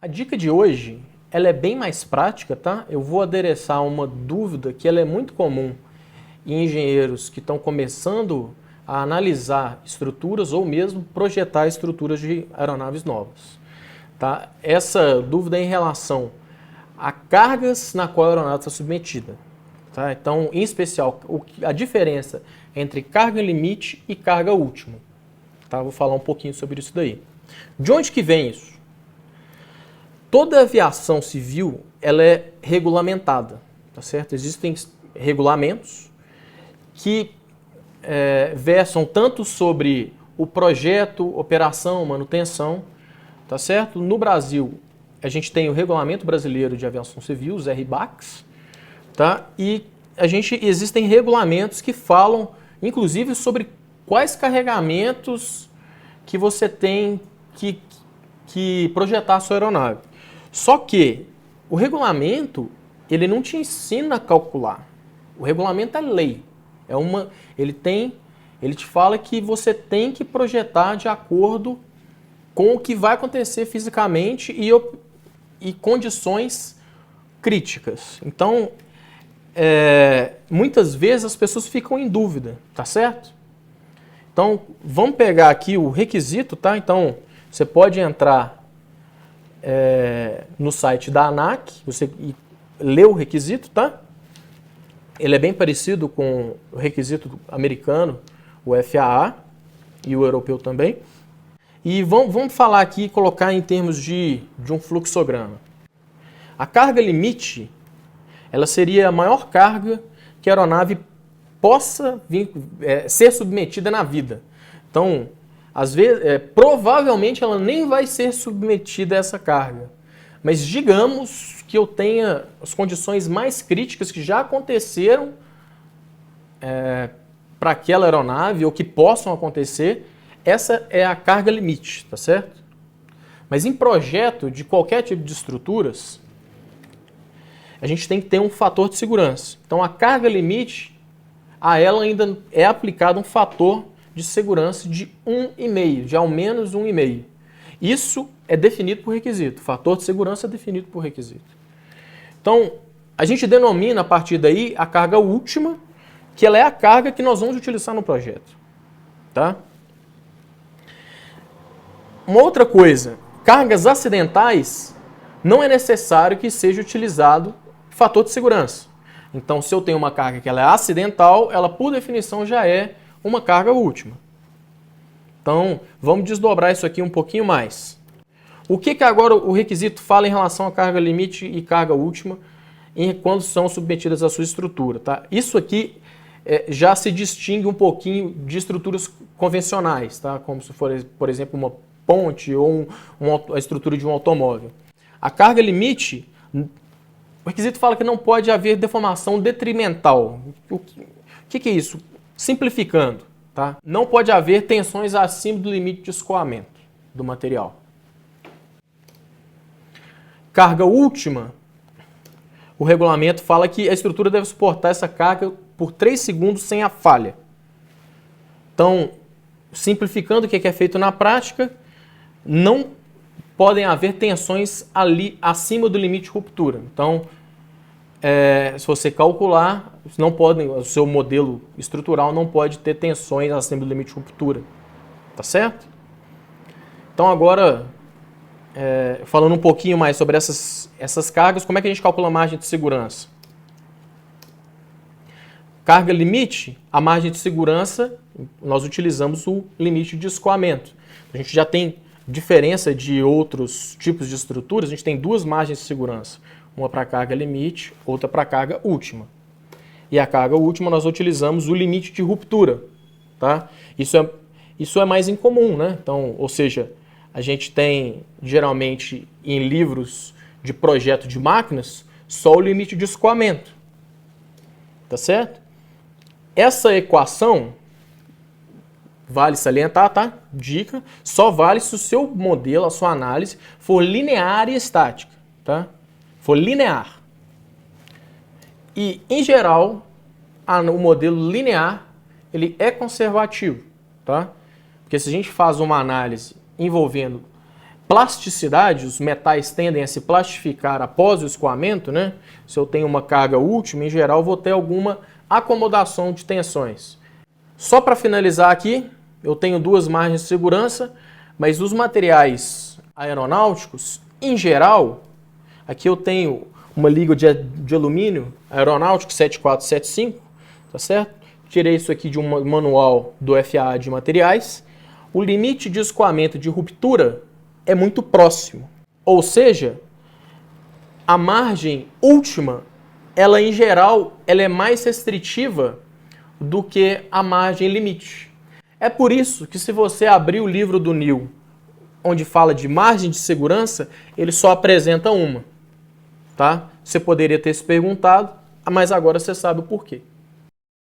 A dica de hoje, ela é bem mais prática, tá? Eu vou adereçar uma dúvida que ela é muito comum em engenheiros que estão começando a analisar estruturas ou mesmo projetar estruturas de aeronaves novas, tá? Essa dúvida é em relação a cargas na qual a aeronave está submetida, tá? Então, em especial, a diferença entre carga limite e carga última, tá? Vou falar um pouquinho sobre isso daí. De onde que vem isso? Toda aviação civil, ela é regulamentada, tá certo? Existem regulamentos que versam tanto sobre o projeto, operação, manutenção, tá certo? No Brasil, a gente tem o Regulamento Brasileiro de Aviação Civil, os RBACs, tá? E existem regulamentos que falam, inclusive, sobre quais carregamentos que você tem que projetar a sua aeronave. Só que o regulamento, ele não te ensina a calcular. O regulamento é lei. Ele te fala que você tem que projetar de acordo com o que vai acontecer fisicamente e condições críticas. Então, muitas vezes as pessoas ficam em dúvida, tá certo? Então, vamos pegar aqui o requisito, tá? Então, você pode entrar no site da ANAC, você lê o requisito, tá? Ele é bem parecido com o requisito americano, o FAA, e o europeu também. E vamos falar aqui, colocar em termos de um fluxograma. A carga limite, ela seria a maior carga que a aeronave possa ser submetida na vida. Então, às vezes, provavelmente ela nem vai ser submetida a essa carga. Mas digamos que eu tenha as condições mais críticas que já aconteceram para aquela aeronave ou que possam acontecer, essa é a carga limite, tá certo? Mas em projeto de qualquer tipo de estruturas, a gente tem que ter um fator de segurança. Então a carga limite, a ela ainda é aplicado um fator de segurança de 1,5, de ao menos 1,5. Isso é definido por requisito. O fator de segurança é definido por requisito. Então, a gente denomina a partir daí a carga última, que ela é a carga que nós vamos utilizar no projeto. Tá? Uma outra coisa, cargas acidentais, não é necessário que seja utilizado fator de segurança. Então, se eu tenho uma carga que ela é acidental, ela por definição já é uma carga última. Então, vamos desdobrar isso aqui um pouquinho mais. O que agora o requisito fala em relação a carga limite e carga última quando são submetidas à sua estrutura? Tá? Isso aqui já se distingue um pouquinho de estruturas convencionais, tá? Como se for, por exemplo, uma ponte ou a estrutura de um automóvel. A carga limite, o requisito fala que não pode haver deformação detrimental. O que é isso? Simplificando, tá? Não pode haver tensões acima do limite de escoamento do material. Carga última, o regulamento fala que a estrutura deve suportar essa carga por 3 segundos sem a falha. Então, simplificando o que é feito na prática, não podem haver tensões ali acima do limite de ruptura. Então, se você calcular, o seu modelo estrutural não pode ter tensões acima do limite de ruptura. Tá certo? Então agora, falando um pouquinho mais sobre essas cargas, como é que a gente calcula a margem de segurança? Carga limite, a margem de segurança, nós utilizamos o limite de escoamento. A gente já tem diferença de outros tipos de estruturas, a gente tem duas margens de segurança. Uma para a carga limite, outra para a carga última. E a carga última nós utilizamos o limite de ruptura. Tá? Isso é mais incomum, né? Então, ou seja, a gente tem geralmente em livros de projeto de máquinas só o limite de escoamento. Tá certo? Essa equação, vale salientar, tá? Dica, só vale se o seu modelo, a sua análise, for linear e estática. Tá? For linear. E, em geral, o modelo linear ele é conservativo. Tá? Porque se a gente faz uma análise envolvendo plasticidade, os metais tendem a se plastificar após o escoamento, né? Se eu tenho uma carga última, em geral, vou ter alguma acomodação de tensões. Só para finalizar aqui, eu tenho duas margens de segurança, mas os materiais aeronáuticos, em geral, aqui eu tenho uma liga de alumínio aeronáutico 7475, tá certo? Tirei isso aqui de um manual do FAA de materiais. O limite de escoamento de ruptura é muito próximo. Ou seja, a margem última, ela em geral, ela é mais restritiva do que a margem limite. É por isso que se você abrir o livro do Neal, onde fala de margem de segurança, ele só apresenta uma. Tá? Você poderia ter se perguntado, mas agora você sabe o porquê.